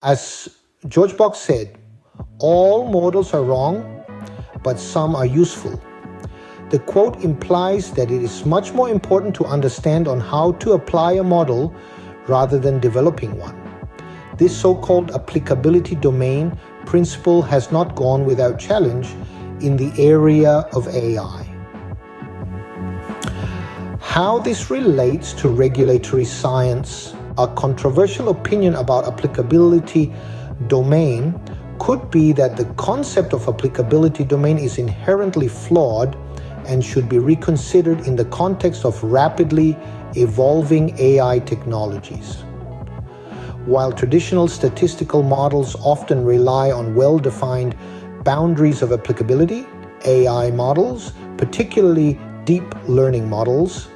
As George Box said, all models are wrong, but some are useful. The quote implies that it is much more important to understand on how to apply a model rather than developing one. This so-called applicability domain principle has not gone without challenge in the area of AI. How this relates to regulatory science, a controversial opinion about applicability domain could be that the concept of applicability domain is inherently flawed and should be reconsidered in the context of rapidly evolving AI technologies. While traditional statistical models often rely on well-defined boundaries of applicability, AI models, particularly deep learning models,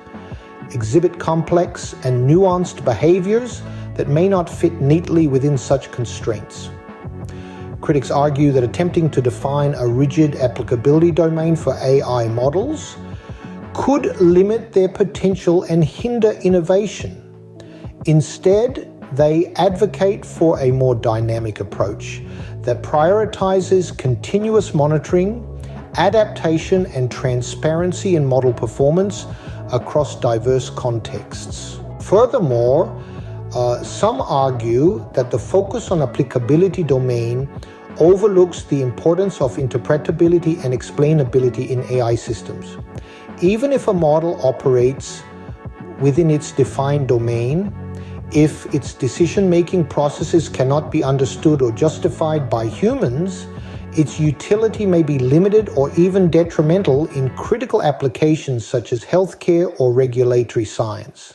exhibit complex and nuanced behaviors that may not fit neatly within such constraints. Critics argue that attempting to define a rigid applicability domain for AI models could limit their potential and hinder innovation. Instead, they advocate for a more dynamic approach that prioritizes continuous monitoring, adaptation, and transparency in model performance across diverse contexts. Furthermore, some argue that the focus on applicability domain overlooks the importance of interpretability and explainability in AI systems. Even if a model operates within its defined domain, if its decision-making processes cannot be understood or justified by humans, its utility may be limited or even detrimental in critical applications such as healthcare or regulatory science.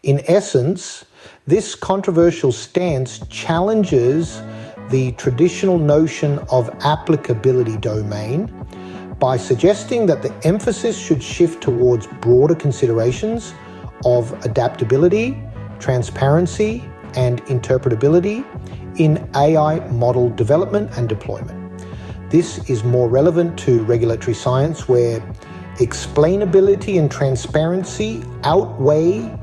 In essence, this controversial stance challenges the traditional notion of applicability domain by suggesting that the emphasis should shift towards broader considerations of adaptability, transparency, and interpretability in AI model development and deployment. This is more relevant to regulatory science, where explainability and transparency outweigh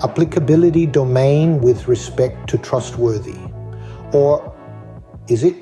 applicability domain with respect to trustworthy. Or is it